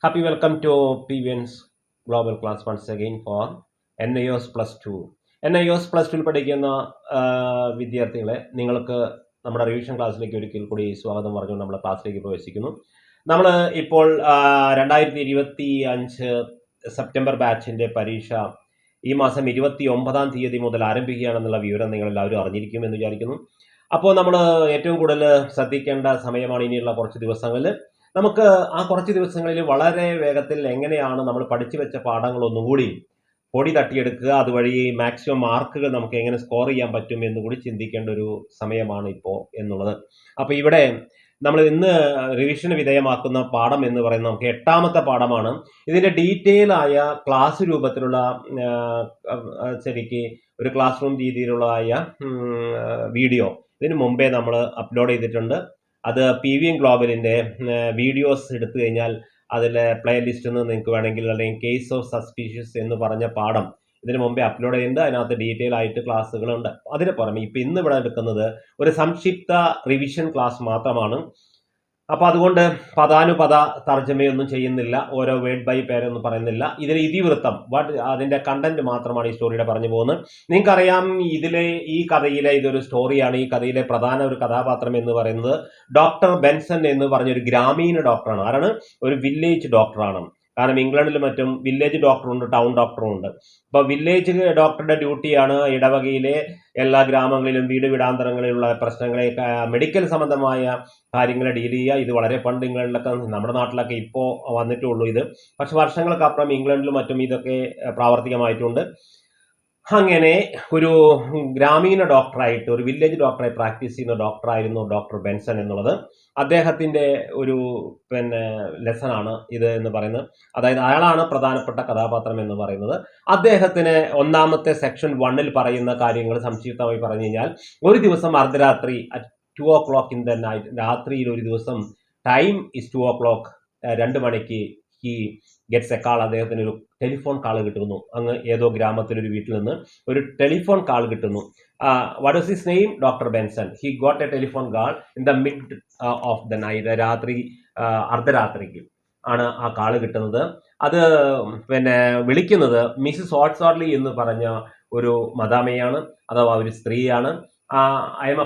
Happy welcome to PVN's Global Class once again for NIOS Plus 2. NIOS Plus 2 പഠിക്കുന്ന വിദ്യാർത്ഥികളെ നിങ്ങൾക്ക് നമ്മുടെ revision ക്ലാസ്സിലേക്ക് ഒരിക്കൽ കൂടി സ്വാഗതം പറഞ്ഞുകൊണ്ട് നമ്മുടെ ക്ലാസ്സിലേക്ക് പ്രവേശിക്കുന്നു. നമ്മൾ ഇപ്പോൾ 2025 സെപ്റ്റംബർ ബാച്ചിൻ്റെ പരീക്ഷ ഈ മാസം 29-ാം തീയതി മുതൽ ആരംഭിക്കുകയാണെന്നുള്ള വിവരം നിങ്ങൾ എല്ലാവരും അറിഞ്ഞിരിക്കുമെന്ന് വിചാരിക്കുന്നു. അപ്പോൾ നമ്മൾ ഏറ്റവും കൂടുതൽ ശ്രദ്ധിക്കേണ്ട സമയമാണ് ഇനിയുള്ള കുറച്ച് ദിവസങ്ങളിൽ. നമുക്ക് ആ കുറച്ച് ദിവസങ്ങളിൽ വളരെ വേഗത്തിൽ എങ്ങനെയാണ് നമ്മൾ പഠിച്ചു വെച്ച പാഠങ്ങൾ ഒന്നുകൂടി പൊടി തട്ടിയെടുക്കുക, അതുവഴി മാക്സിമം മാർക്കുകൾ നമുക്ക് എങ്ങനെ സ്കോർ ചെയ്യാൻ പറ്റും എന്നുകൂടി ചിന്തിക്കേണ്ട ഒരു സമയമാണ് ഇപ്പോൾ എന്നുള്ളത്. അപ്പോൾ ഇവിടെ നമ്മൾ ഇന്ന് റിവിഷന് വിധേയമാക്കുന്ന പാഠം എന്ന് പറയുന്നത് നമുക്ക് 8ാമത്തെ പാഠമാണ്. ഇതിൻ്റെ ഡീറ്റെയിൽ ആയ ക്ലാസ് രൂപത്തിലുള്ള ശരിക്ക് ഒരു ക്ലാസ് റൂം രീതിയിലുള്ളതായ വീഡിയോ ഇതിനു മുമ്പേ നമ്മൾ അപ്ലോഡ് ചെയ്തിട്ടുണ്ട്. അത് PVN ഗ്ലോബലിൻ്റെ വീഡിയോസ് എടുത്തു കഴിഞ്ഞാൽ അതിലെ പ്ലേലിസ്റ്റ് നിന്ന് നിങ്ങൾക്ക് വേണമെങ്കിൽ, അല്ലെങ്കിൽ കേസ് ഓഫ് സസ്പീഷ്യസ് എന്ന് പറഞ്ഞ പാഠം ഇതിന് മുമ്പേ അപ്ലോഡ് ചെയ്യുന്നുണ്ട്. അതിനകത്ത് ഡീറ്റെയിൽ ആയിട്ട് ക്ലാസ്സുകളുണ്ട്. അതിന് പുറമെ ഇപ്പം ഇന്ന് ഇവിടെ എടുക്കുന്നത് ഒരു സംക്ഷിപ്ത റിവിഷൻ ക്ലാസ് മാത്രമാണ്. അപ്പോൾ അതുകൊണ്ട് പദാനുപദ തർജ്ജമയൊന്നും ചെയ്യുന്നില്ല, ഓരോ വേർഡ് ബൈ പേരൊന്നും പറയുന്നില്ല. ഇതിൽ ഇതിവൃത്തം അതിൻ്റെ കണ്ടന്റ് മാത്രമാണ് ഈ സ്റ്റോറിയുടെ പറഞ്ഞു പോകുന്നത്. നിങ്ങൾക്കറിയാം, ഈ കഥയിലെ ഇതൊരു സ്റ്റോറിയാണ്. ഈ കഥയിലെ പ്രധാന ഒരു കഥാപാത്രം എന്ന് പറയുന്നത് ഡോക്ടർ ബെൻസൺ എന്ന് പറഞ്ഞൊരു ഗ്രാമീണ ഡോക്ടറാണ്. ആരാണ്? ഒരു വില്ലേജ് ഡോക്ടറാണ്. കാരണം ഇംഗ്ലണ്ടിലും മറ്റും വില്ലേജ് ഡോക്ടറുണ്ട്, ടൗൺ ഡോക്ടറും ഉണ്ട്. അപ്പോൾ വില്ലേജ് ഡോക്ടറുടെ ഡ്യൂട്ടിയാണ് ഇടവകയിലെ എല്ലാ ഗ്രാമങ്ങളിലും വീടാന്തരങ്ങളിലുള്ള പ്രശ്നങ്ങളെ, മെഡിക്കൽ സംബന്ധമായ കാര്യങ്ങളെ ഡീൽ ചെയ്യുക. ഇത് വളരെ പണ്ട് ഇംഗ്ലണ്ടിലൊക്കെ, നമ്മുടെ നാട്ടിലൊക്കെ ഇപ്പോൾ വന്നിട്ടുള്ളൂ ഇത്. പക്ഷെ വർഷങ്ങൾക്കപ്പുറം ഇംഗ്ലണ്ടിലും മറ്റും ഇതൊക്കെ പ്രാവർത്തികമായിട്ടുണ്ട്. അങ്ങനെ ഒരു ഗ്രാമീണ ഡോക്ടറായിട്ട്, ഒരു വില്ലേജ് ഡോക്ടറായി പ്രാക്ടീസ് ചെയ്യുന്ന ഡോക്ടറായിരുന്നു ഡോക്ടർ ബെൻസൺ എന്നുള്ളത്. അദ്ദേഹത്തിൻ്റെ ഒരു ലെസണാണ് ഇത് എന്ന് പറയുന്നത്. അതായത് അയാളാണ് പ്രധാനപ്പെട്ട കഥാപാത്രം എന്ന് പറയുന്നത്. അദ്ദേഹത്തിന് 1ാമത്തെ സെക്ഷൻ 1-ൽ പറയുന്ന കാര്യങ്ങൾ സംക്ഷിപ്തമായി പറഞ്ഞു കഴിഞ്ഞാൽ, ഒരു ദിവസം അർദ്ധരാത്രി 2 o'clock ഇൻ ദ നൈറ്റ്, രാത്രിയിൽ ഒരു ദിവസം ടൈം ഇസ് 2 o'clock, 2 മണിക്ക് ഹി ഗെറ്റ്സ് എ കാൾ. അദ്ദേഹത്തിന് ഒരു ടെലിഫോൺ കാൾ കിട്ടുന്നു. അങ്ങ് ഏതോ ഗ്രാമത്തിലൊരു വീട്ടിൽ നിന്ന് ഒരു ടെലിഫോൺ കാൾ കിട്ടുന്നു. What is his name? Doctor Benson. He got a telephone call in the mid of the night. രാത്രി അർദ്ധരാത്രിക്ക് ആണ് ആ കാള് കിട്ടുന്നത്. അത് വിളിക്കുന്നത് മിസ്സിസ് ഓട്ട്സോർലി എന്ന് പറഞ്ഞ ഒരു മദാമയാണ്, അഥവാ ഒരു സ്ത്രീയാണ്.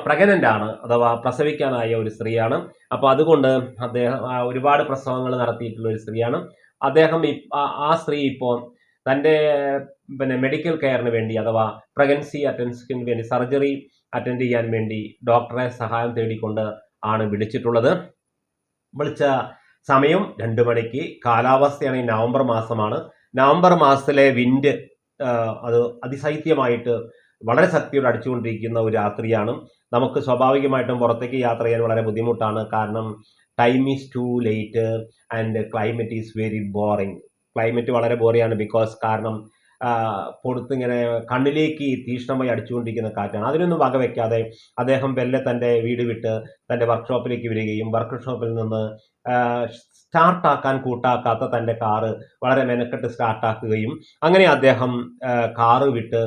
പ്രഗ്നൻ്റ് ആണ്, അഥവാ പ്രസവിക്കാനായ ഒരു സ്ത്രീയാണ്. അപ്പോൾ അതുകൊണ്ട് അദ്ദേഹം ഒരുപാട് പ്രസവങ്ങൾ നടത്തിയിട്ടുള്ള ഒരു സ്ത്രീയാണ്. അദ്ദേഹം ആ സ്ത്രീ ഇപ്പോൾ തൻ്റെ മെഡിക്കൽ കെയറിന് വേണ്ടി, അഥവാ പ്രഗ്നൻസി അറ്റൻഷന് വേണ്ടി, സർജറി അറ്റൻഡ് ചെയ്യാൻ വേണ്ടി ഡോക്ടറെ സഹായം തേടിക്കൊണ്ട് ആണ് വിളിച്ചിട്ടുള്ളത്. വിളിച്ച സമയം 2 മണിക്ക്. കാലാവസ്ഥയാണ് ഈ നവംബർ മാസമാണ്. നവംബർ മാസത്തിലെ വിൻഡ് അത് അതിശൈത്യമായിട്ട് വളരെ ശക്തിയോടെ അടിച്ചുകൊണ്ടിരിക്കുന്ന ഒരു രാത്രിയാണ്. നമുക്ക് സ്വാഭാവികമായിട്ടും പുറത്തേക്ക് യാത്ര ചെയ്യാൻ വളരെ ബുദ്ധിമുട്ടാണ്. കാരണം time is too late and climate is very boring. Climate വളരെ ബോറിയാണ്. കാരണം പൊടുത്തിങ്ങനെ കണ്ണിലേക്ക് തീക്ഷ്ണമായി അടിച്ചുകൊണ്ടിരിക്കുന്ന കാറ്റാണ്. അതിനൊന്നും വകവെക്കാതെ അദ്ദേഹം വെല്ലെ തൻ്റെ വീട് വിട്ട് തൻ്റെ വർക്ക്ഷോപ്പിലേക്ക് വരികയും വർക്ക്ഷോപ്പിൽ നിന്ന് സ്റ്റാർട്ടാക്കാൻ കൂട്ടാക്കാത്ത തൻ്റെ കാറ് വളരെ മെനക്കെട്ട് സ്റ്റാർട്ടാക്കുകയും, അങ്ങനെ അദ്ദേഹം കാറ് വിട്ട്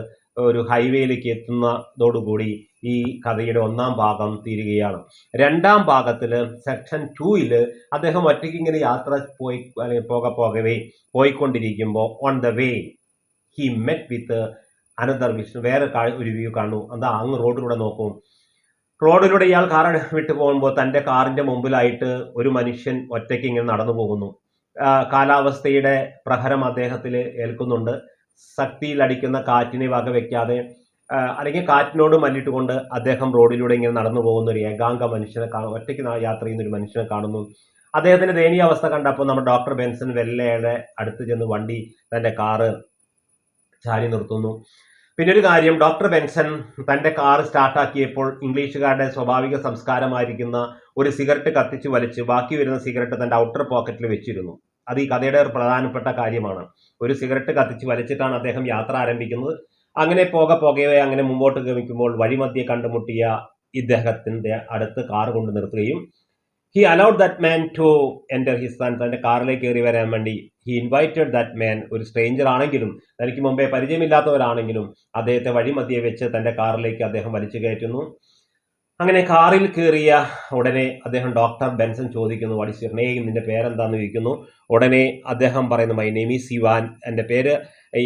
ഒരു ഹൈവേയിലേക്ക് എത്തുന്നതോടുകൂടി ഈ കഥയുടെ 1ാം ഭാഗം തീരുകയാണ്. 2ാം ഭാഗത്തിൽ സെക്ഷൻ 2-ൽ അദ്ദേഹം ഒറ്റയ്ക്ക് ഇങ്ങനെ യാത്ര പോകവേ പോയിക്കൊണ്ടിരിക്കുമ്പോൾ on the way he met with another vision. വേറെ ഒരു വ്യൂ കാണുന്നു. എന്താ? അങ്ങ് റോഡിലൂടെ നോക്കും. റോഡിലൂടെ ഇയാൾ കാർ വിട്ടു പോകുമ്പോൾ തൻ്റെ കാറിൻ്റെ മുമ്പിലായിട്ട് ഒരു മനുഷ്യൻ ഒറ്റയ്ക്ക് ഇങ്ങനെ നടന്നു പോകുന്നു. കാലാവസ്ഥയുടെ പ്രഹരം അദ്ദേഹത്തിൽ ഏൽക്കുന്നുണ്ട്. ശക്തിയിൽ അടിക്കുന്ന കാറ്റിനെ വകവെക്കാതെ, അല്ലെങ്കിൽ കാറ്റിനോട് മല്ലിട്ടുകൊണ്ട് അദ്ദേഹം റോഡിലൂടെ ഇങ്ങനെ നടന്നു പോകുന്ന ഒരു ഏകാംഗ മനുഷ്യനെ ഒറ്റയ്ക്ക് യാത്ര ചെയ്യുന്ന ഒരു മനുഷ്യനെ കാണുന്നു. അദ്ദേഹത്തിന്റെ ദയനീയ അവസ്ഥ കണ്ടപ്പോൾ നമ്മുടെ ഡോക്ടർ ബെൻസൺ വെല്ലയുടെ അടുത്ത് ചെന്ന് വണ്ടി, തൻ്റെ കാറ് ചാരി നിർത്തുന്നു. പിന്നെ ഒരു കാര്യം, ഡോക്ടർ ബെൻസൺ തൻ്റെ കാർ സ്റ്റാർട്ടാക്കിയപ്പോൾ ഇംഗ്ലീഷുകാരുടെ സ്വാഭാവിക സംസ്കാരമായിരിക്കുന്ന ഒരു സിഗരറ്റ് കത്തിച്ച് വലിച്ച് ബാക്കി വരുന്ന സിഗരറ്റ് തൻ്റെ ഔട്ടർ പോക്കറ്റിൽ വെച്ചിരുന്നു. അത് ഈ കഥയുടെ ഒരു പ്രധാനപ്പെട്ട കാര്യമാണ്. ഒരു സിഗരറ്റ് കത്തിച്ച് വലിച്ചിട്ടാണ് അദ്ദേഹം യാത്ര ആരംഭിക്കുന്നത്. അങ്ങനെ പോകവേ അങ്ങനെ മുമ്പോട്ട് ഗമിക്കുമ്പോൾ വഴിമധ്യേ കണ്ടുമുട്ടിയ ഇദ്ദേഹത്തിൻ്റെ അടുത്ത് കാർ കൊണ്ട് നിർത്തുകയും he allowed that man to enter his son. തൻ്റെ കാറിലേക്ക് കയറി വരാൻ വേണ്ടി ഹി ഇൻവൈറ്റഡ് ദാറ്റ് മാൻ. ഒരു സ്ട്രേഞ്ചർ ആണെങ്കിലും, തനിക്ക് മുമ്പേ പരിചയമില്ലാത്തവരാണെങ്കിലും അദ്ദേഹത്തെ വഴിമധ്യേ വെച്ച് തൻ്റെ കാറിലേക്ക് അദ്ദേഹം വലിച്ചു കയറ്റുന്നു. അങ്ങനെ കാറിൽ കയറിയ ഉടനെ അദ്ദേഹം ഡോക്ടർ ബെൻസൺ ചോദിക്കുന്നു, വാട്ട് ഈസ് യുവർ നെയിം, നിന്റെ പേരെന്താന്ന് ചോദിക്കുന്നു. ഉടനെ അദ്ദേഹം പറയുന്നു, മൈ നെയിം ഈസ് ഇവാൻ, എൻ്റെ പേര്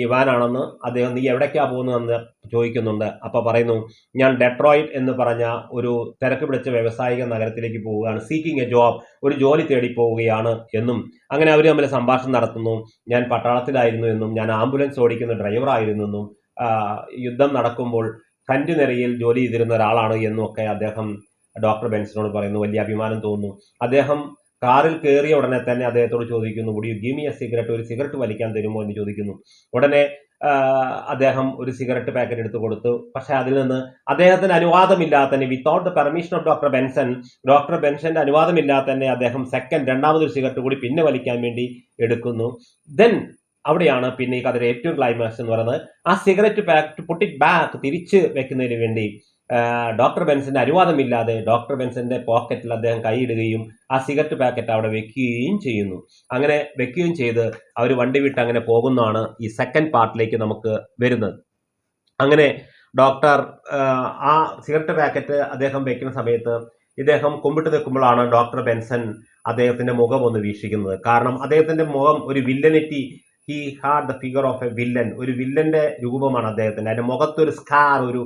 ഇവാൻ ആണെന്ന്. അദ്ദേഹം നീ എവിടേക്കാ പോകുന്നതെന്ന് ചോദിക്കുന്നുണ്ട്. അപ്പോൾ പറയുന്നു, ഞാൻ ഡെട്രോയിറ്റ് എന്ന് പറഞ്ഞ ഒരു തിരക്ക് പിടിച്ച വ്യാവസായിക നഗരത്തിലേക്ക് പോവുകയാണ്, സീക്കിംഗ് എ ജോബ്, ഒരു ജോലി തേടി പോവുകയാണ് എന്നും. അങ്ങനെ അവർ തമ്മിൽ സംഭാഷണം നടത്തുന്നു. ഞാൻ പട്ടാളത്തിലായിരുന്നു എന്നും ഞാൻ ആംബുലൻസ് ഓടിക്കുന്ന ഡ്രൈവറായിരുന്നു എന്നും യുദ്ധം നടക്കുമ്പോൾ ഫ്രണ്ട് നിരയിൽ ജോലി ചെയ്തിരുന്ന ഒരാളാണ് എന്നും ഒക്കെ അദ്ദേഹം ഡോക്ടർ ബെൻസനോട് പറയുന്നു. വലിയ അഭിമാനം തോന്നുന്നു. അദ്ദേഹം കാറിൽ കയറിയ ഉടനെ തന്നെ അദ്ദേഹത്തോട് ചോദിക്കുന്നു, would you give me a cigarette, ഒരു സിഗരറ്റ് വലിക്കാൻ തരുമോ എന്ന് ചോദിക്കുന്നു. ഉടനെ അദ്ദേഹം ഒരു സിഗരറ്റ് പാക്കറ്റ് എടുത്തു കൊടുത്തു. പക്ഷെ അതിൽ നിന്ന് അദ്ദേഹത്തിന് അനുവാദമില്ലാതെ തന്നെ, without the permission of doctor ബെൻസന്റെ അനുവാദമില്ലാതെ തന്നെ അദ്ദേഹം രണ്ടാമതൊരു സിഗരറ്റ് കൂടി പിന്നെ വലിക്കാൻ വേണ്ടി എടുക്കുന്നു. ദെൻ അവിടെയാണ് പിന്നെ ഈ കഥയുടെ ഏറ്റവും ക്ലൈമാക്സ് എന്ന് പറയുന്നത്. ആ cigarette packet put it back, തിരിച്ച് വെക്കുന്നതിന് വേണ്ടി ഡോക്ടർ ബെൻസന്റെ അനുവാദമില്ലാതെ ഡോക്ടർ ബെൻസന്റെ പോക്കറ്റിൽ അദ്ദേഹം കൈയിടുകയും ആ സിഗരറ്റ് പാക്കറ്റ് അവിടെ വെക്കുകയും ചെയ്യുന്നു. അങ്ങനെ വെക്കുകയും ചെയ്ത് അവർ വണ്ടി വിട്ട് അങ്ങനെ പോകുന്നതാണ് ഈ സെക്കൻഡ് പാർട്ടിലേക്ക് നമുക്ക് വരുന്നത്. അങ്ങനെ ഡോക്ടർ ആ സിഗരറ്റ് പാക്കറ്റ് അദ്ദേഹം വെക്കുന്ന സമയത്ത് ഇദ്ദേഹം കുമ്പിട്ട് നിൽക്കുമ്പോഴാണ് ഡോക്ടർ ബെൻസൺ അദ്ദേഹത്തിന്റെ മുഖം ഒന്ന് വീക്ഷിക്കുന്നത്. കാരണം അദ്ദേഹത്തിന്റെ മുഖം ഒരു വില്ലനിറ്റി, he had the figure of a villain, ഒരു വില്ലന്റെ രൂപമാണ് അദ്ദേഹത്തിന്റെ. അതിന്റെ മുഖത്തൊരു സ്കാർ, ഒരു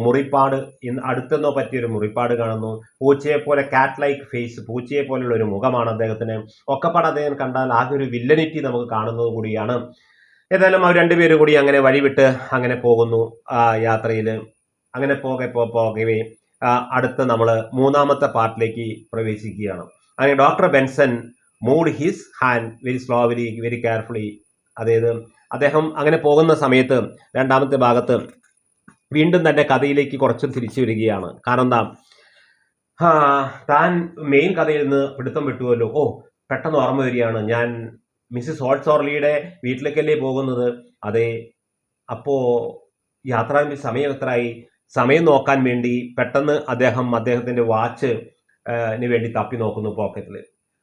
മുറിപ്പാട്, അടുത്തെന്നോ പറ്റിയൊരു മുറിപ്പാട് കാണുന്നു. പൂച്ചയെ പോലെ കാറ്റ് ലൈക്ക് ഫേസ്, പൂച്ചയെ പോലുള്ള ഒരു മുഖമാണ് അദ്ദേഹത്തിന്. ഒക്കെപ്പാട് അദ്ദേഹം കണ്ടാൽ ആകെ ഒരു വില്ലനിറ്റി നമുക്ക് കാണുന്നത് കൂടിയാണ്. ഏതായാലും അവർ രണ്ടുപേരും കൂടി അങ്ങനെ വഴിവിട്ട് അങ്ങനെ പോകുന്നു യാത്രയിൽ. അങ്ങനെ പോകവേ അടുത്ത നമ്മൾ മൂന്നാമത്തെ പാർട്ടിലേക്ക് പ്രവേശിക്കുകയാണ്. അങ്ങനെ doctor Benson mood his hand very slowly, very carefully. അതായത് അദ്ദേഹം അങ്ങനെ പോകുന്ന സമയത്ത് രണ്ടാമത്തെ ഭാഗത്ത് വീണ്ടും തന്റെ കഥയിലേക്ക് കുറച്ചും തിരിച്ചു വരികയാണ്. കാരണം എന്താ, താൻ മെയിൻ കഥയിൽ നിന്ന് പിടുത്തം വിട്ടുവല്ലോ. പെട്ടെന്ന് ഓർമ്മ വരികയാണ്, ഞാൻ മിസ്സിസ് ഹോൾസോർലിയുടെ വീട്ടിലേക്കല്ലേ പോകുന്നത്. അതെ, അപ്പോ യാത്രാ സമയം എത്രയായി? സമയം നോക്കാൻ വേണ്ടി പെട്ടെന്ന് അദ്ദേഹത്തിന്റെ വാച്ചിന് വേണ്ടി തപ്പി നോക്കുന്നു പോക്കറ്റിൽ.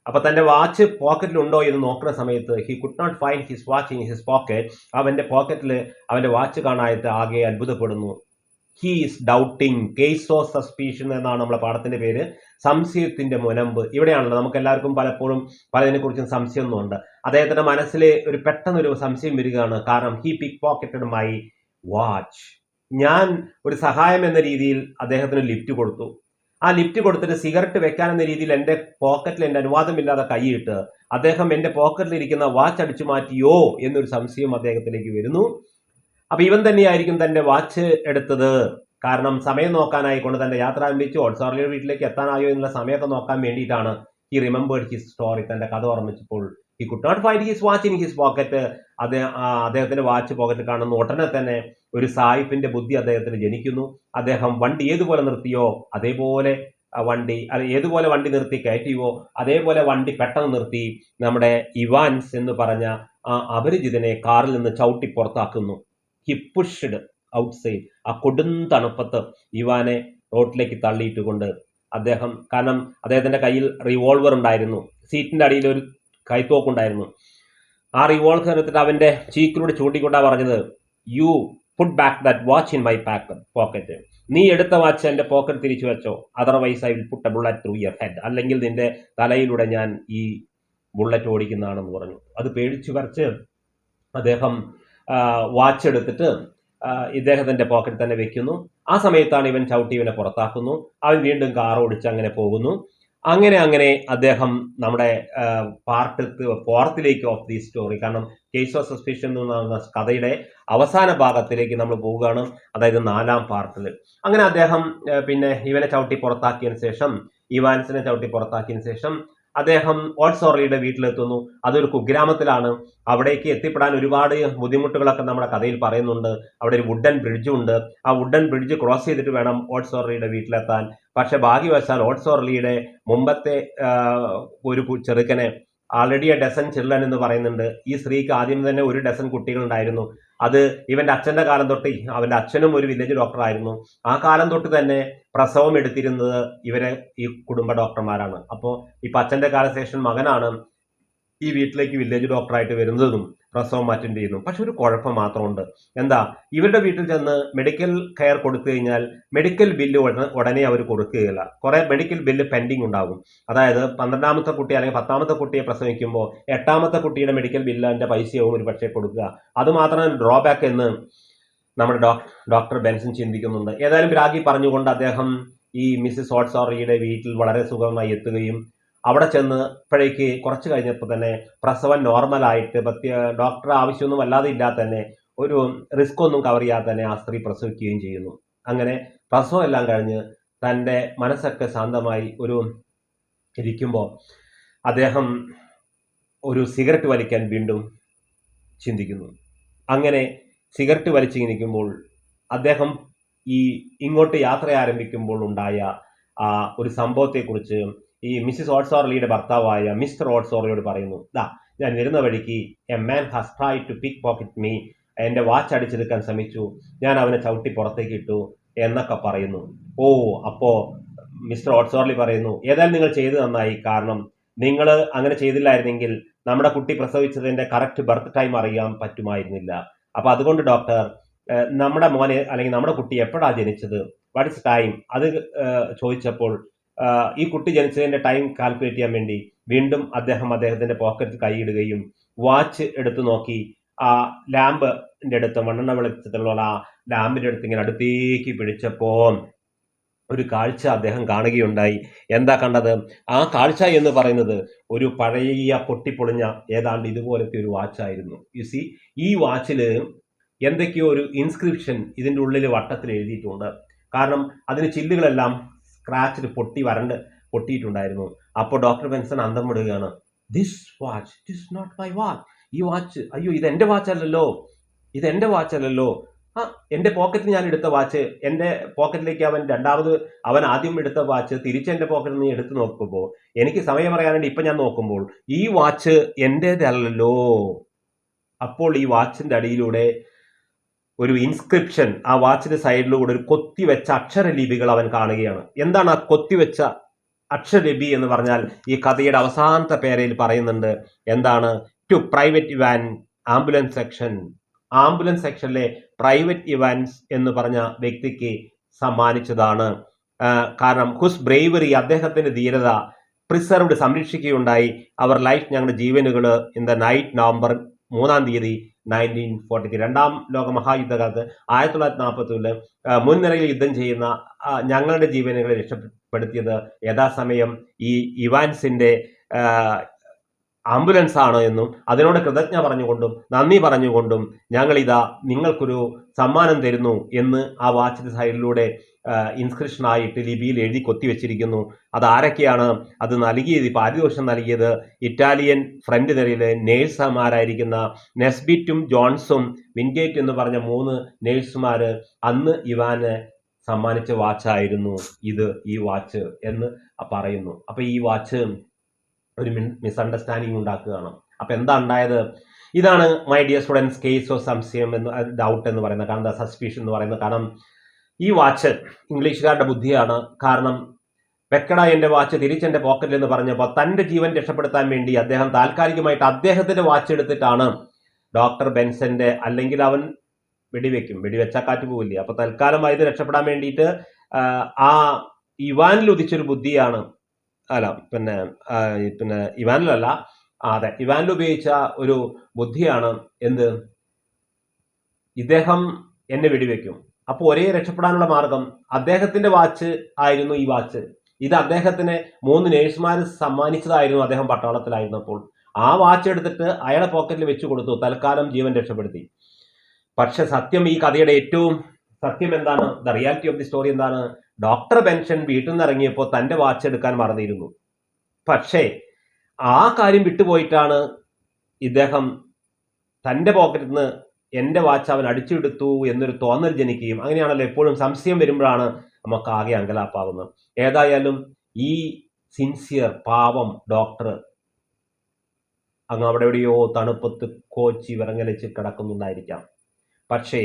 അപ്പൊ തന്റെ വാച്ച് പോക്കറ്റിലുണ്ടോ എന്ന് നോക്കുന്ന സമയത്ത് he could not find his watch in his pocket. അവന്റെ പോക്കറ്റിൽ അവന്റെ വാച്ച് കാണാനായിട്ട് ആകെ അത്ഭുതപ്പെടുന്നു. He is doubting, case of suspicion എന്നാണ് നമ്മുടെ പാഠത്തിന്റെ പേര്, സംശയത്തിന്റെ മുനമ്പ്. ഇവിടെയാണല്ലോ നമുക്ക് എല്ലാവർക്കും പലപ്പോഴും പലതിനെ കുറിച്ചും സംശയമൊന്നുമുണ്ട്. അദ്ദേഹത്തിന്റെ മനസ്സിൽ ഒരു പെട്ടെന്നൊരു സംശയം വരികയാണ്. കാരണം he pick pocketed my watch. ഞാൻ ഒരു സഹായം എന്ന രീതിയിൽ അദ്ദേഹത്തിന് ലിഫ്റ്റ് കൊടുത്തു. ആ ലിഫ്റ്റ് കൊടുത്തിട്ട് സിഗരറ്റ് വെക്കാൻ എന്ന രീതിയിൽ എൻ്റെ പോക്കറ്റിൽ എൻ്റെ അനുവാദമില്ലാതെ കൈയിട്ട് അദ്ദേഹം എൻ്റെ പോക്കറ്റിൽ ഇരിക്കുന്ന വാച്ച് അടിച്ചു മാറ്റിയോ എന്നൊരു സംശയം അദ്ദേഹത്തിലേക്ക് വരുന്നു. അപ്പൊ ഇവൻ തന്നെയായിരിക്കും തന്റെ വാച്ച് എടുത്തത്. കാരണം സമയം നോക്കാനായിക്കൊണ്ട് തന്റെ യാത്ര ആരംഭിച്ചു. ഹോൾസോർലിയുടെ വീട്ടിലേക്ക് എത്താനായോ എന്നുള്ള സമയമൊക്കെ നോക്കാൻ വേണ്ടിയിട്ടാണ് ഹി റിമെമ്പേർഡ് ഹിസ് സ്റ്റോറി. തന്റെ കഥ ഓർമ്മിച്ചപ്പോൾ he could not find his watch in his pocket. അദ്ദേഹത്തിന്റെ വാച്ച് പോക്കറ്റ് കാണുന്നു. ഉടനെ തന്നെ ഒരു സായിപ്പിന്റെ ബുദ്ധി അദ്ദേഹത്തിന് ജനിക്കുന്നു. അദ്ദേഹം വണ്ടി ഏതുപോലെ നിർത്തിയോ അതേപോലെ ഏതുപോലെ വണ്ടി നിർത്തി കയറ്റിയോ അതേപോലെ വണ്ടി പെട്ടെന്ന് നിർത്തി നമ്മുടെ ഇവാൻസ് എന്ന് പറഞ്ഞ ആ അപരിചിതനെ കാറിൽ നിന്ന് ചവിട്ടി പുറത്താക്കുന്നു. He pushed outside. ആ കൊടും തണുപ്പത്ത് ഇവാനെ റോഡിലേക്ക് തള്ളിയിട്ടുകൊണ്ട് അദ്ദേഹം, കാരണം അദ്ദേഹത്തിന്റെ കയ്യിൽ റിവോൾവർ ഉണ്ടായിരുന്നു, സീറ്റിന്റെ അടിയിൽ ഒരു കൈത്തോക്കുണ്ടായിരുന്നു. ആ റിവോൾവർ എടുത്തിട്ട് അവന്റെ ചീക്കിലൂടെ ചൂണ്ടിക്കൊണ്ടാ പറഞ്ഞത്, you put back that watch in my pocket. നീ എടുത്ത വാച്ച് എന്റെ പോക്കറ്റ് തിരിച്ചു വെച്ചോ, otherwise I will put a bullet through your head. അല്ലെങ്കിൽ നിന്റെ തലയിലൂടെ ഞാൻ ഈ ബുള്ളറ്റ് ഓടിക്കുന്നതാണെന്ന് പറഞ്ഞു. അത് പേടിച്ചു പറിച്ച് അദ്ദേഹം വാച്ച് എടുത്തിട്ട് ഇദ്ദേഹത്തിന്റെ പോക്കറ്റിൽ തന്നെ വെക്കുന്നു. ആ സമയത്താണ് ഇവൻ ചവിട്ടി ഇവനെ പുറത്താക്കുന്നു. അവൻ വീണ്ടും കാർ ഓടിച്ച് അങ്ങനെ പോകുന്നു. അങ്ങനെ അദ്ദേഹം നമ്മുടെ പാർട്ട് 4 ഓഫ് ദി സ്റ്റോറി, കാരണം കേസ് ഓഫ് സസ്പീഷൻ എന്ന് പറയുന്ന കഥയുടെ അവസാന ഭാഗത്തിലേക്ക് നമ്മൾ പോവുകയാണ്. അതായത് 4ാം പാർട്ടിൽ. അങ്ങനെ അദ്ദേഹം പിന്നെ ഇവനെ ചവിട്ടി പുറത്താക്കിയതിന് ശേഷം, ഇവാൻസിനെ ചവിട്ടി പുറത്താക്കിയതിന് ശേഷം അദ്ദേഹം ഹോൾസോർലിയുടെ വീട്ടിലെത്തുന്നു. അതൊരു കുഗ്രാമത്തിലാണ്. അവിടേക്ക് എത്തിപ്പെടാൻ ഒരുപാട് ബുദ്ധിമുട്ടുകളൊക്കെ നമ്മുടെ കഥയിൽ പറയുന്നുണ്ട്. അവിടെ ഒരു വുഡൻ ബ്രിഡ്ജും ഉണ്ട്. ആ വുഡൻ ബ്രിഡ്ജ് ക്രോസ് ചെയ്തിട്ട് വേണം ഹോൾസോർലിയുടെ വീട്ടിലെത്താൻ. പക്ഷെ ഭാഗ്യവശാൽ ഹോൾസോർലിയുടെ മുമ്പത്തെ ഒരു ചെറുക്കനെ, ആൾറെഡി എ ഡസൻ ചിൽഡ്രൻ എന്ന് പറയുന്നുണ്ട്. ഈ സ്ത്രീക്ക് ആദ്യം തന്നെ 1 ഡസൻ കുട്ടികളുണ്ടായിരുന്നു. അത് ഇവന്റെ അച്ഛന്റെ കാലം തൊട്ട്, അവന്റെ അച്ഛനും ഒരു വില്ലേജ് ഡോക്ടറായിരുന്നു. ആ കാലം തൊട്ട് തന്നെ പ്രസവം എടുത്തിരുന്നത് ഈ കുടുംബ ഡോക്ടർമാരാണ്. അപ്പോൾ ഇപ്പൊ അച്ഛന്റെ കാലശേഷം മകനാണ് ഈ വീട്ടിലേക്ക് വില്ലേജ് ഡോക്ടറായിട്ട് വരുന്നതും പ്രസവം അറ്റൻഡ് ചെയ്യുന്നു. പക്ഷെ ഒരു കുഴപ്പം മാത്രമുണ്ട്. എന്താ, ഇവരുടെ വീട്ടിൽ ചെന്ന് മെഡിക്കൽ കെയർ കൊടുത്തു കഴിഞ്ഞാൽ മെഡിക്കൽ ബില്ല് ഉടനെ അവർ കൊടുക്കുകയില്ല. കുറെ മെഡിക്കൽ ബില്ല് പെൻഡിങ് ഉണ്ടാകും. അതായത് 12ാമത്തെ കുട്ടി അല്ലെങ്കിൽ 10ാമത്തെ കുട്ടിയെ പ്രസവിക്കുമ്പോൾ 8ാമത്തെ കുട്ടിയുടെ മെഡിക്കൽ ബില്ലിന്റെ പൈസയാവും ഒരു പക്ഷേ കൊടുക്കുക. അത് മാത്രമേ ഡ്രോബാക്ക് എന്ന് നമ്മുടെ ഡോക്ടർ ബെൻസൺ ചിന്തിക്കുന്നുണ്ട്. ഏതായാലും രാഗി പറഞ്ഞുകൊണ്ട് അദ്ദേഹം ഈ മിസ്സിസ് ഹോട്ട്സോറിയുടെ വീട്ടിൽ വളരെ സുഖമായി എത്തുകയും അവിടെ ചെന്നപ്പോഴേക്ക് കുറച്ച് കഴിഞ്ഞപ്പോൾ തന്നെ പ്രസവം നോർമലായിട്ട് ഡോക്ടർ ആവശ്യമൊന്നും വല്ലാതെ ഇല്ലാതെ തന്നെ ഒരു റിസ്ക് ഒന്നും കവർ ചെയ്യാതെ തന്നെ ആ സ്ത്രീ പ്രസവിക്കുകയും ചെയ്യുന്നു. അങ്ങനെ പ്രസവം എല്ലാം കഴിഞ്ഞ് തൻ്റെ മനസ്സൊക്കെ ശാന്തമായി ഇരിക്കുമ്പോൾ അദ്ദേഹം ഒരു സിഗരറ്റ് വലിക്കാൻ വീണ്ടും ചിന്തിക്കുന്നു. അങ്ങനെ സിഗരറ്റ് വലിച്ചിരിക്കുമ്പോൾ അദ്ദേഹം ഇങ്ങോട്ട് യാത്ര ആരംഭിക്കുമ്പോൾ ഉണ്ടായ ഒരു സംഭവത്തെക്കുറിച്ച് ഈ മിസ്സിസ് ഹോട്ട്സോർലിയുടെ ഭർത്താവായ മിസ്റ്റർ ഹോട്ട്സോർലിയോട് പറയുന്നു. ഞാൻ വരുന്ന വഴിക്ക് a man has try to pick pocket me, എൻ്റെ വാച്ച് അടിച്ചെടുക്കാൻ ശ്രമിച്ചു, ഞാൻ അവനെ ചവിട്ടി പുറത്തേക്ക് ഇട്ടു എന്നൊക്കെ പറയുന്നു. അപ്പോ മിസ്റ്റർ ഹോട്ട്സോർലി പറയുന്നു, ഏതായാലും നിങ്ങൾ ചെയ്തു നന്നായി. കാരണം നിങ്ങൾ അങ്ങനെ ചെയ്തില്ലായിരുന്നെങ്കിൽ നമ്മുടെ കുട്ടി പ്രസവിച്ചതിന്റെ കറക്റ്റ് ബർത്ത് ടൈം അറിയാൻ പറ്റുമായിരുന്നില്ല. അപ്പൊ അതുകൊണ്ട് ഡോക്ടർ, നമ്മുടെ മോനെ അല്ലെങ്കിൽ നമ്മുടെ കുട്ടി എപ്പോഴാണ് ജനിച്ചത്, വാട്ട് ഇസ് ടൈം, അത് ചോദിച്ചപ്പോൾ ഈ കുട്ടി ജനിച്ചതിന്റെ ടൈം കാൽക്കുലേറ്റ് ചെയ്യാൻ വേണ്ടി വീണ്ടും അദ്ദേഹത്തിന്റെ പോക്കറ്റിൽ കൈയിടുകയും വാച്ച് എടുത്തു നോക്കി ആ ലാമ്പിന്റെ അടുത്ത് മണ്ണെണ്ണ വെളിച്ചത്തിലുള്ള ആ ലാമ്പിന്റെ അടുത്ത് ഇങ്ങനെ അടുത്തേക്ക് പിടിച്ചപ്പോ ഒരു കാഴ്ച അദ്ദേഹം കാണുകയുണ്ടായി. എന്താ കണ്ടത്? ആ കാഴ്ച എന്ന് പറയുന്നത് ഒരു പഴയ പൊട്ടിപ്പൊളിഞ്ഞ ഏതാണ്ട് ഇതുപോലത്തെ ഒരു വാച്ചായിരുന്നു. യു സി, ഈ വാച്ചില് എന്തൊക്കെയോ ഒരു ഇൻസ്ക്രിപ്ഷൻ ഇതിൻ്റെ ഉള്ളിൽ വട്ടത്തിൽ എഴുതിയിട്ടുണ്ട്. കാരണം അതിന് ചില്ലുകളെല്ലാം സ്ക്രാച്ചിൽ പൊട്ടിയിട്ടുണ്ടായിരുന്നു. അപ്പോൾ ഡോക്ടർ ബെൻസൺ അന്തം വിടുകയാണ്. This watch is not my watch. ഈ വാച്ച്, അയ്യോ ഇത് എൻ്റെ വാച്ചല്ലല്ലോ, എൻ്റെ പോക്കറ്റിൽ ഞാൻ എടുത്ത വാച്ച്, എൻ്റെ പോക്കറ്റിലേക്ക് അവൻ ആദ്യം എടുത്ത വാച്ച് തിരിച്ച് എൻ്റെ പോക്കറ്റിൽ നിന്ന് എടുത്ത് നോക്കുമ്പോൾ എനിക്ക് സമയം അറിയാനുണ്ട്. ഇപ്പം ഞാൻ നോക്കുമ്പോൾ ഈ വാച്ച് എൻ്റേതല്ലല്ലോ. അപ്പോൾ ഈ വാച്ചിന്റെ അടിയിലൂടെ ഒരു ഇൻസ്ക്രിപ്ഷൻ, ആ വാച്ചിന്റെ സൈഡിലൂടെ ഒരു കൊത്തിവെച്ച അക്ഷരലിപികൾ അവൻ കാണുകയാണ്. എന്താണ് ആ കൊത്തിവെച്ച അക്ഷരലിപി എന്ന് പറഞ്ഞാൽ ഈ കഥയുടെ അവസാനത്തെ പേരയിൽ പറയുന്നുണ്ട്. എന്താണ്? ടു പ്രൈവറ്റ് ഇവാൻ ആംബുലൻസ് സെക്ഷനിലെ പ്രൈവറ്റ് ഇവാൻസ് എന്ന് പറഞ്ഞ വ്യക്തിക്ക് സമ്മാനിച്ചതാണ്. കാരണം ഹുസ് ബ്രേവറി, അദ്ദേഹത്തിന്റെ ധീരത, പ്രിസർവ്ഡ്, സംരക്ഷിക്കുകയുണ്ടായി അവർ ലൈഫ്, ഞങ്ങളുടെ ജീവനുകൾ ഇൻ ദ നൈറ്റ്, നവംബർ 3 1943, രണ്ടാം ലോക മഹായുദ്ധകാലത്ത് 1940 മുൻനിരയിൽ യുദ്ധം ചെയ്യുന്ന ഞങ്ങളുടെ ജീവനുകളെ രക്ഷപ്പെടുത്തിയത് യഥാസമയം ഈ ഇവാൻസിന്റെ ആംബുലൻസ് ആണ് എന്നും അതിനോട് കൃതജ്ഞ പറഞ്ഞുകൊണ്ടും നന്ദി പറഞ്ഞുകൊണ്ടും ഞങ്ങളിതാ നിങ്ങൾക്കൊരു സമ്മാനം തരുന്നു എന്ന് ആ വാച്ചിന്റെ സൈഡിലൂടെ ഇൻസ്ക്രിപ്ഷനായിട്ട് ലിപിയിൽ എഴുതി കൊത്തിവെച്ചിരിക്കുന്നു. അത് ആരൊക്കെയാണ് അത് നൽകിയത്? പാരിതോഷം നൽകിയത് ഇറ്റാലിയൻ ഫ്രണ്ട് നിരയിലെ നേഴ്സുമാരായിരിക്കുന്ന നെസ്ബിറ്റും ജോൺസും വിൻഗേറ്റ് എന്ന് പറഞ്ഞ 3 നേഴ്സുമാര് അന്ന് ഇവാന് സമ്മാനിച്ച വാച്ചായിരുന്നു ഈ വാച്ച് എന്ന് പറയുന്നു. അപ്പൊ ഈ വാച്ച് ഒരു മിസ്അണ്ടർസ്റ്റാൻഡിങ് ഉണ്ടാക്കുകയാണ്. അപ്പൊ എന്താ ഉണ്ടായത്? ഇതാണ് my dear students case of സംശയം എന്ന്, ഡൗട്ട് എന്ന് പറയുന്നത്, കാരണം സസ്പീഷൻ എന്ന് പറയുന്നത്. കാരണം ഈ വാച്ച് ഇംഗ്ലീഷുകാരുടെ ബുദ്ധിയാണ്. കാരണം വെക്കട എൻ്റെ വാച്ച് തിരിച്ചെൻ്റെ പോക്കറ്റിൽ എന്ന് പറഞ്ഞപ്പോൾ തൻ്റെ ജീവൻ രക്ഷപ്പെടുത്താൻ വേണ്ടി അദ്ദേഹം താൽക്കാലികമായിട്ട് അദ്ദേഹത്തിന്റെ വാച്ച് എടുത്തിട്ടാണ് ഡോക്ടർ ബെൻസന്റെ, അല്ലെങ്കിൽ അവൻ വെടിവെച്ചാൽ കാറ്റ് പോവില്ലേ, അപ്പൊ തൽക്കാലമായി ഇത് രക്ഷപ്പെടാൻ വേണ്ടിയിട്ട് ആ ഇവാനിൽ ഉദിച്ചൊരു ബുദ്ധിയാണ്, പിന്നെ ഇവാനിലല്ല, അതെ ഇവാനിൽ ഉപയോഗിച്ച ഒരു ബുദ്ധിയാണ് എന്ത്, ഇദ്ദേഹം എന്നെ വെടിവെക്കും, അപ്പോൾ ഒരേ രക്ഷപ്പെടാനുള്ള മാർഗം അദ്ദേഹത്തിന്റെ വാച്ച് ആയിരുന്നു ഈ വാച്ച്. ഇത് അദ്ദേഹത്തിന് 3 നേഴ്സുമാർ സമ്മാനിച്ചതായിരുന്നു അദ്ദേഹം പട്ടാളത്തിലായിരുന്നപ്പോൾ. ആ വാച്ച് എടുത്തിട്ട് അയാളെ പോക്കറ്റിൽ വെച്ചു കൊടുത്തു, തൽക്കാലം ജീവൻ രക്ഷപ്പെടുത്തി. പക്ഷെ സത്യം, ഈ കഥയുടെ ഏറ്റവും സത്യം എന്താണ്? The reality of the story എന്താണ്? ഡോക്ടർ ബെൻസൺ വീട്ടിൽ നിന്ന് ഇറങ്ങിയപ്പോൾ തന്റെ വാച്ച് എടുക്കാൻ മറന്നിരുന്നു. പക്ഷേ ആ കാര്യം വിട്ടുപോയിട്ടാണ് ഇദ്ദേഹം തന്റെ പോക്കറ്റിൽ നിന്ന് എൻ്റെ വാച്ച് അവൻ അടിച്ചെടുത്തു എന്നൊരു തോന്നൽ ജനിക്കുകയും, അങ്ങനെയാണല്ലോ എപ്പോഴും സംശയം വരുമ്പോഴാണ് നമുക്ക് ആകെ അങ്കലാപ്പാവുന്നത്. ഏതായാലും ഈ സിൻസിയർ പാവം ഡോക്ടർ അങ്ങ് അവിടെ എവിടെയോ തണുപ്പത്ത് കോച്ചി വിറങ്ങലിച്ച് കിടക്കുന്നുണ്ടായിരിക്കാം. പക്ഷേ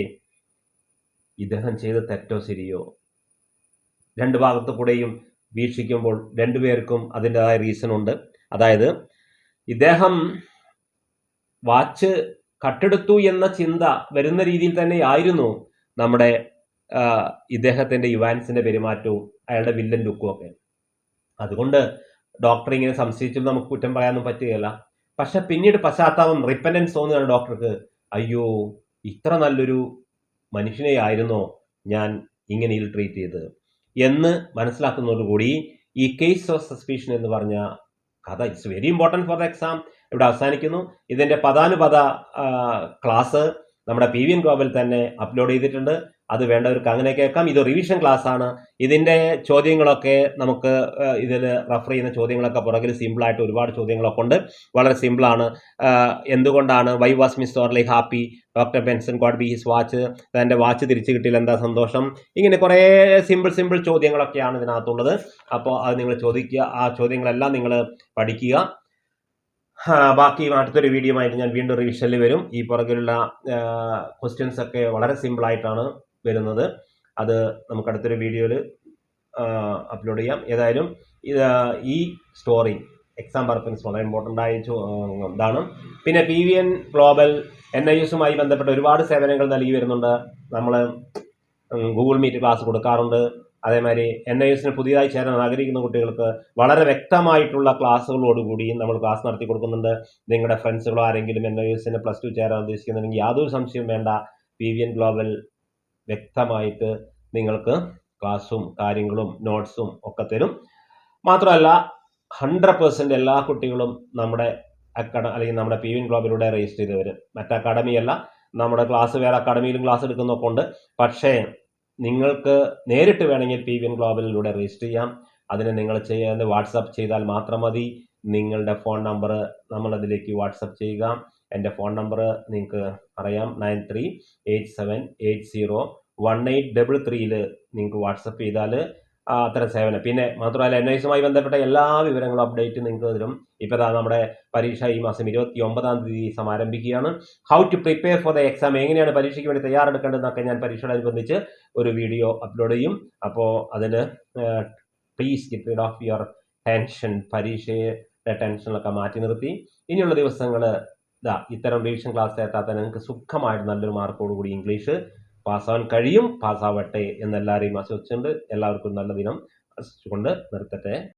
ഇദ്ദേഹം ചെയ്ത തെറ്റോ ശരിയോ, 2 ഭാഗത്തു കൂടെയും വീക്ഷിക്കുമ്പോൾ 2 പേർക്കും അതിൻ്റെതായ റീസൺ ഉണ്ട്. അതായത് ഇദ്ദേഹം വാച്ച് കട്ടെടുത്തു എന്ന ചിന്ത വരുന്ന രീതിയിൽ തന്നെയായിരുന്നു നമ്മുടെ ഇദ്ദേഹത്തിന്റെ ഇവാൻസിന്റെ പെരുമാറ്റവും അയാളുടെ വില്ലൻ ലുക്കും ഒക്കെ. അതുകൊണ്ട് ഡോക്ടർ ഇങ്ങനെ സംശയിച്ചും നമുക്ക് കുറ്റം പറയാനൊന്നും പറ്റുകയില്ല. പക്ഷെ പിന്നീട് പശ്ചാത്താപം റിപ്പൻറ്റൻസ് തോന്നുകയാണ് ഡോക്ടർക്ക്. അയ്യോ, ഇത്ര നല്ലൊരു മനുഷ്യനെ ആയിരുന്നോ ഞാൻ ഇങ്ങനെ ട്രീറ്റ് ചെയ്തത് എന്ന് മനസ്സിലാക്കുന്നതോടുകൂടി ഈ കേസ് ഓഫ് സസ്പീഷൻ എന്ന് പറഞ്ഞ കഥ it's very important for the exam ഇവിടെ അവസാനിക്കുന്നു. ഇതിൻ്റെ പദാനുപത ക്ലാസ് നമ്മുടെ PVN ഗ്ലോബൽ തന്നെ അപ്ലോഡ് ചെയ്തിട്ടുണ്ട്. അത് വേണ്ടവർക്ക് അങ്ങനെ കേൾക്കാം. ഇത് റിവിഷൻ ക്ലാസ് ആണ്. ഇതിൻ്റെ ചോദ്യങ്ങളൊക്കെ നമുക്ക് ഇതിൽ റെഫർ ചെയ്യുന്ന ചോദ്യങ്ങളൊക്കെ പുറകിൽ സിമ്പിളായിട്ട് ഒരുപാട് ചോദ്യങ്ങളൊക്കെ ഉണ്ട്. വളരെ സിമ്പിളാണ്. എന്തുകൊണ്ടാണ് why was Miss Orley happy, doctor Benson got be his watch, തൻ്റെ വാച്ച് തിരിച്ചു കിട്ടിയാൽ എന്താ സന്തോഷം, ഇങ്ങനെ കുറേ സിമ്പിൾ ചോദ്യങ്ങളൊക്കെയാണ് ഇതിനകത്തുള്ളത്. അപ്പോൾ അത് നിങ്ങൾ ചോദിക്കുക. ആ ചോദ്യങ്ങളെല്ലാം നിങ്ങൾ പഠിക്കുക. ബാക്കി അടുത്തൊരു വീഡിയോ ആയിട്ട് ഞാൻ വീണ്ടും റിവിഷനിൽ വരും. ഈ പുറകിലുള്ള ക്വസ്റ്റ്യൻസ് ഒക്കെ വളരെ സിമ്പിളായിട്ടാണ് വരുന്നത്. അത് നമുക്ക് അടുത്തൊരു വീഡിയോയിൽ അപ്ലോഡ് ചെയ്യാം. ഏതായാലും ഈ സ്റ്റോറി എക്സാം പർപ്പസ് വളരെ ഇമ്പോർട്ടൻ്റ് ആയ ഇതാണ്. പിന്നെ PVN ഗ്ലോബൽ NISുമായി ബന്ധപ്പെട്ട ഒരുപാട് സേവനങ്ങൾ നൽകി വരുന്നുണ്ട്. നമ്മൾ ഗൂഗിൾ മീറ്റ് ക്ലാസ് കൊടുക്കാറുണ്ട്. അതേമാതിരി NISന് പുതിയതായി ചേരാൻ ആഗ്രഹിക്കുന്ന കുട്ടികൾക്ക് വളരെ വ്യക്തമായിട്ടുള്ള ക്ലാസ്സുകളോടുകൂടി നമ്മൾ ക്ലാസ് നടത്തി കൊടുക്കുന്നുണ്ട്. നിങ്ങളുടെ ഫ്രണ്ട്സുകളോ ആരെങ്കിലും NISന് +2 ചേരാൻ ഉദ്ദേശിക്കുന്നുണ്ടെങ്കിൽ യാതൊരു സംശയവും വേണ്ട. PVN ഗ്ലോബൽ വ്യക്തമായിട്ട് നിങ്ങൾക്ക് ക്ലാസ്സും കാര്യങ്ങളും നോട്ട്സും ഒക്കെ തരും. മാത്രമല്ല 100% എല്ലാ കുട്ടികളും നമ്മുടെ അല്ലെങ്കിൽ നമ്മുടെ PVN ഗ്ലോബലിലൂടെ രജിസ്റ്റർ ചെയ്ത് വരും. മറ്റ് അക്കാഡമിയല്ല, നമ്മുടെ ക്ലാസ് വേറെ അക്കാഡമിയിലും ക്ലാസ് എടുക്കുന്നൊക്കെ ഉണ്ട്. പക്ഷേ നിങ്ങൾക്ക് നേരിട്ട് വേണമെങ്കിൽ PVN ഗ്ലോബലിലൂടെ രജിസ്റ്റർ ചെയ്യാം. അതിന് നിങ്ങൾ ചെയ്യേണ്ടത് വാട്സപ്പ് ചെയ്താൽ മാത്രം മതി. നിങ്ങളുടെ ഫോൺ നമ്പർ നമ്മളതിലേക്ക് വാട്സപ്പ് ചെയ്യുക. എൻ്റെ ഫോൺ നമ്പർ നിങ്ങൾക്ക് അറിയാം, 9387801833 നിങ്ങൾക്ക് വാട്സപ്പ് ചെയ്താൽ അത്തരം സേവനം. പിന്നെ മാത്രമല്ല NISുമായി ബന്ധപ്പെട്ട എല്ലാ വിവരങ്ങളും അപ്ഡേറ്റ് നിങ്ങൾക്ക് തരും. ഇപ്പോൾ നമ്മുടെ പരീക്ഷ ഈ മാസം 29-ാം തീയതി സമാരംഭിക്കുകയാണ്. How to prepare for the exam, എങ്ങനെയാണ് പരീക്ഷയ്ക്ക് വേണ്ടി തയ്യാറെടുക്കേണ്ടതെന്നൊക്കെ ഞാൻ പരീക്ഷയോടനുബന്ധിച്ച് ഒരു വീഡിയോ അപ്ലോഡ് ചെയ്യും. അപ്പോൾ അതിന് please get rid of your tension. പരീക്ഷയുടെ ടെൻഷനൊക്കെ മാറ്റി നിർത്തി ഇനിയുള്ള ദിവസങ്ങൾ ഇത്തരം റിവിഷൻ ക്ലാസ് എത്താത്ത നിങ്ങൾക്ക് സുഖമായിട്ട് നല്ലൊരു മാർക്കോടുകൂടി ഇംഗ്ലീഷ് പാസ്സാവാൻ കഴിയും. പാസ്സാവട്ടെ എന്നെല്ലാവരെയും ആശംസിച്ചുകൊണ്ട് എല്ലാവർക്കും നല്ല ദിനം ആശംസിച്ചുകൊണ്ട് നിർത്തട്ടെ.